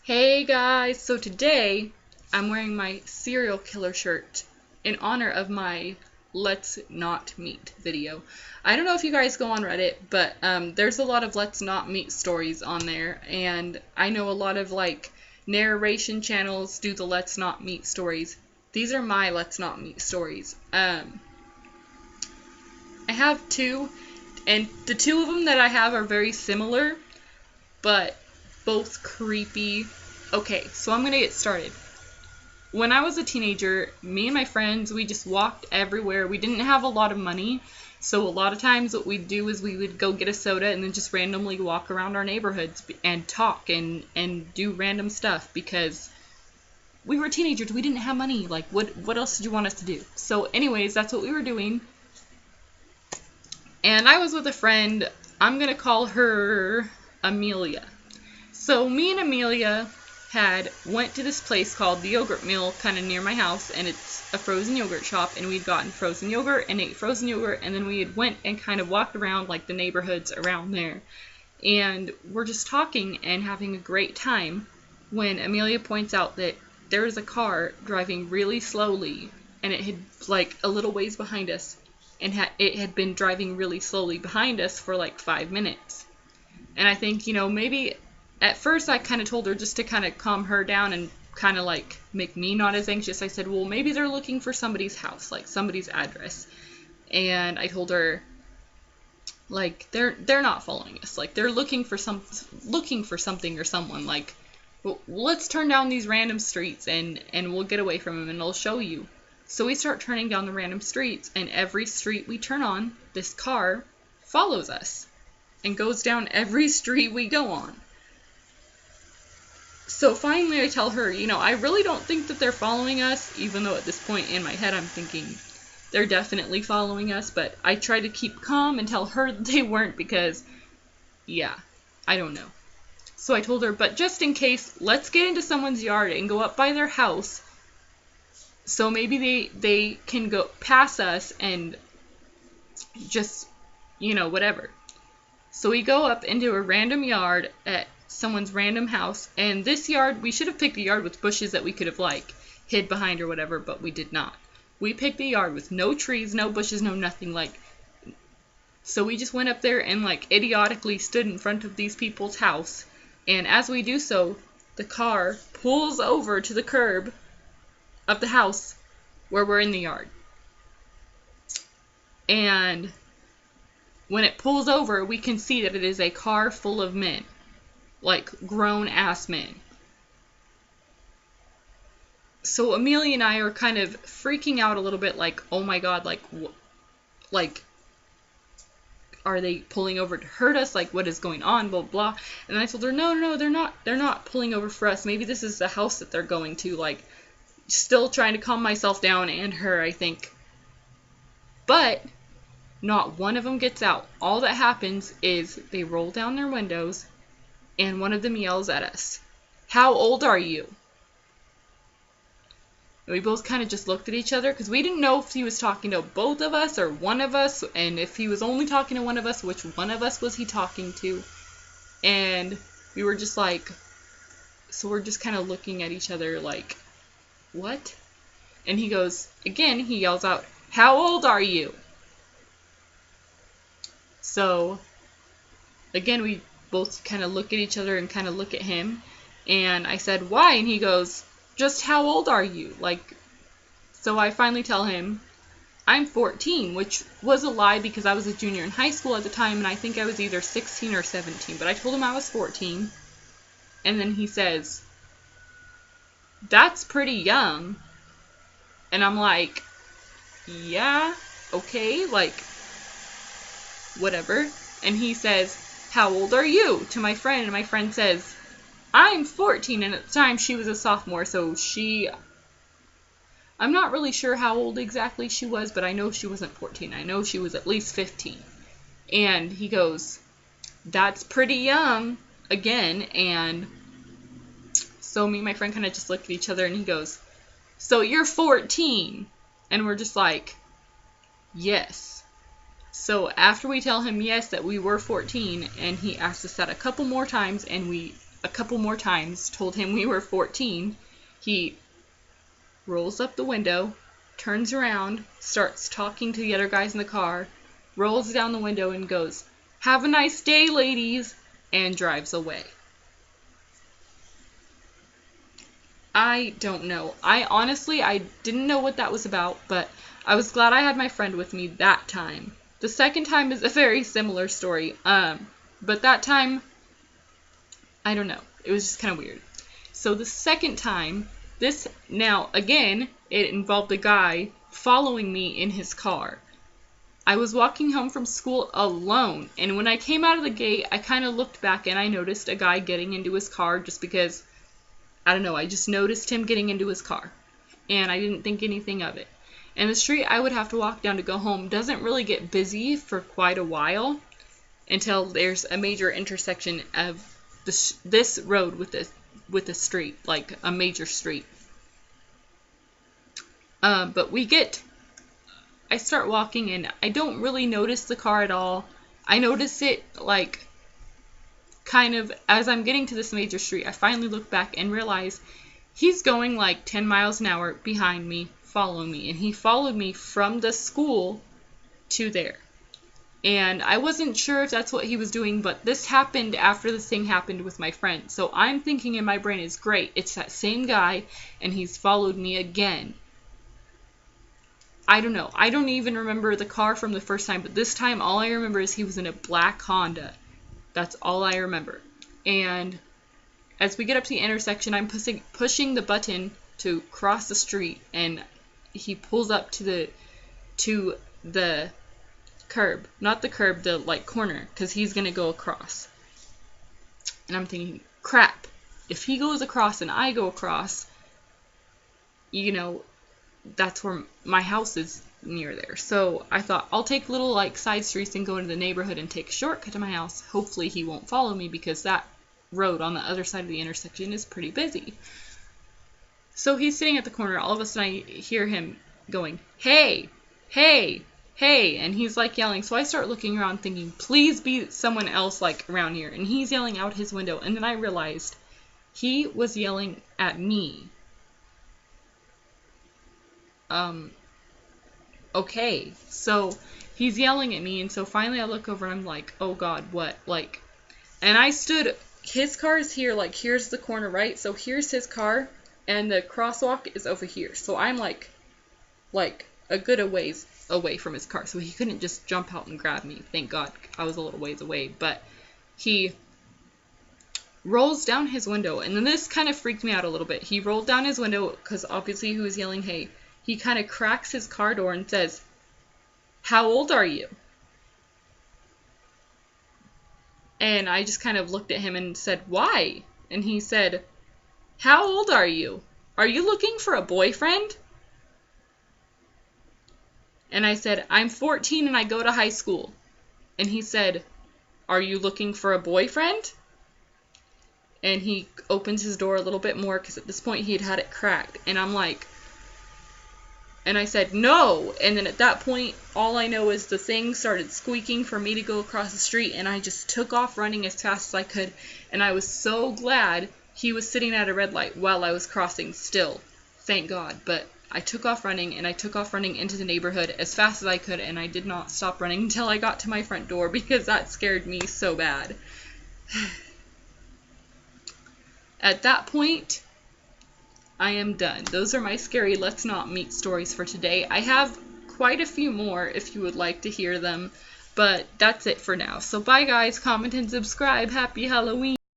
Hey guys, so today I'm wearing my serial killer shirt in honor of my Let's Not Meet video. I don't know if you guys go on Reddit, but there's a lot of Let's Not Meet stories on there, and I know a lot of narration channels do the Let's Not Meet stories. These are my Let's Not Meet stories. I have two, and the two of them that I have are very similar, but both creepy. Okay, so I'm gonna get started. When I was a teenager, me and my friends, we just walked everywhere. We didn't have a lot of money, so a lot of times what we'd do is we would go get a soda and then just randomly walk around our neighborhoods and talk and do random stuff because we were teenagers. We didn't have money. Like, what else did you want us to do? So anyways, that's what we were doing. And I was with a friend. I'm gonna call her Amelia. So me and Amelia went to this place called the Yogurt Mill kind of near my house, and it's a frozen yogurt shop, and we'd gotten frozen yogurt and ate frozen yogurt, and then we had went and kind of walked around like the neighborhoods around there, and we're just talking and having a great time when Amelia points out that there was a car driving really slowly, and it had like a little ways behind us, and it had been driving really slowly behind us for like 5 minutes. And I think, maybe at first I kind of told her just to kind of calm her down and kind of like make me not as anxious. I said, well, maybe they're looking for somebody's house, like somebody's address. And I told her, like, they're not following us. Like, they're looking for something or someone. Like, well, let's turn down these random streets and we'll get away from them and I'll show you. So we start turning down the random streets, and every street we turn on, this car follows us and goes down every street we go on. So finally I tell her, I really don't think that they're following us, even though at this point in my head I'm thinking they're definitely following us, but I try to keep calm and tell her that they weren't because, yeah, I don't know. So I told her, but just in case, let's get into someone's yard and go up by their house, so maybe they can go past us and just, whatever. So we go up into a random yard at someone's random house, and this yard, we should have picked a yard with bushes that we could have hid behind or whatever, but we did not. We picked a yard with no trees, no bushes, no nothing, so we just went up there and idiotically stood in front of these people's house, and as we do so, the car pulls over to the curb of the house where we're in the yard. And when it pulls over, we can see that it is a car full of men. Like, grown-ass men. So Amelia and I are kind of freaking out a little bit, like, oh my god, are they pulling over to hurt us? Like, what is going on? Blah, blah. And I told her, no, they're not pulling over for us. Maybe this is the house that they're going to, still trying to calm myself down and her, I think. But not one of them gets out. All that happens is they roll down their windows, and one of them yells at us, "How old are you?" And we both kind of just looked at each other because we didn't know if he was talking to both of us or one of us, and if he was only talking to one of us, which one of us was he talking to? And we were just so we're just kind of looking at each other like, what? And he goes, again, he yells out, "How old are you?" So, again, we both kind of look at each other and kind of look at him, and I said, why? And he goes, just how old are you? So I finally tell him, I'm 14, which was a lie because I was a junior in high school at the time, and I think I was either 16 or 17, but I told him I was 14, and then he says, that's pretty young, and I'm like, yeah, okay, whatever, and he says, how old are you? To my friend, and my friend says, I'm 14, and at the time she was a sophomore, so I'm not really sure how old exactly she was, but I know she wasn't 14. I know she was at least 15. And he goes, that's pretty young, again, and so me and my friend kind of just looked at each other, and he goes, so you're 14? And we're just like, yes. So after we tell him yes, that we were 14, and he asked us that a couple more times, and we a couple more times, told him we were 14. He rolls up the window, turns around, starts talking to the other guys in the car, rolls down the window and goes, "Have a nice day, ladies," and drives away. I don't know. I didn't know what that was about, but I was glad I had my friend with me that time. The second time is a very similar story, but that time, I don't know. It was just kind of weird. So the second time, again, it involved a guy following me in his car. I was walking home from school alone, and when I came out of the gate, I kind of looked back and I noticed a guy getting into his car just because, I don't know, I just noticed him getting into his car, and I didn't think anything of it. And the street I would have to walk down to go home doesn't really get busy for quite a while until there's a major intersection of this road with the street, like a major street. But I start walking and I don't really notice the car at all. I notice it like kind of as I'm getting to this major street. I finally look back and realize he's going like 10 miles an hour behind me, following me. And he followed me from the school to there. And I wasn't sure if that's what he was doing, but this happened after this thing happened with my friend. So I'm thinking in my brain is great. It's that same guy and he's followed me again. I don't know. I don't even remember the car from the first time, but this time all I remember is he was in a black Honda. That's all I remember. And as we get up to the intersection, I'm pushing the button to cross the street, and he pulls up to the curb. Not the curb, the like corner, because he's going to go across. And I'm thinking, crap. If he goes across and I go across, that's where my house is near there. So I thought I'll take little like side streets and go into the neighborhood and take a shortcut to my house. Hopefully he won't follow me because that road on the other side of the intersection is pretty busy. So he's sitting at the corner. All of a sudden I hear him going, "Hey, hey, hey," and he's like yelling. So I start looking around thinking, please be someone else like around here. And he's yelling out his window. And then I realized he was yelling at me. Okay, so he's yelling at me, and so finally I look over and I'm like, oh god, what? Like, and I stood, his car is here, like, here's the corner, right? So here's his car, and the crosswalk is over here. So I'm like a good ways away from his car, so he couldn't just jump out and grab me. Thank God I was a little ways away, but he rolls down his window, and then this kind of freaked me out a little bit. He rolled down his window, because obviously he was yelling, hey. He kind of cracks his car door and says, "How old are you?" And I just kind of looked at him and said, "Why?" And he said, "How old are you? Are you looking for a boyfriend?" And I said, "I'm 14 and I go to high school." And he said, "Are you looking for a boyfriend?" And he opens his door a little bit more because at this point he had it cracked. And I'm like, and I said, "No." And then at that point, all I know is the thing started squeaking for me to go across the street, and I just took off running as fast as I could. And I was so glad he was sitting at a red light while I was crossing still. Thank God. But I took off running, and I took off running into the neighborhood as fast as I could, and I did not stop running until I got to my front door because that scared me so bad. At that point, I am done. Those are my scary Let's Not Meet stories for today. I have quite a few more if you would like to hear them, but that's it for now. So bye guys, comment and subscribe. Happy Halloween!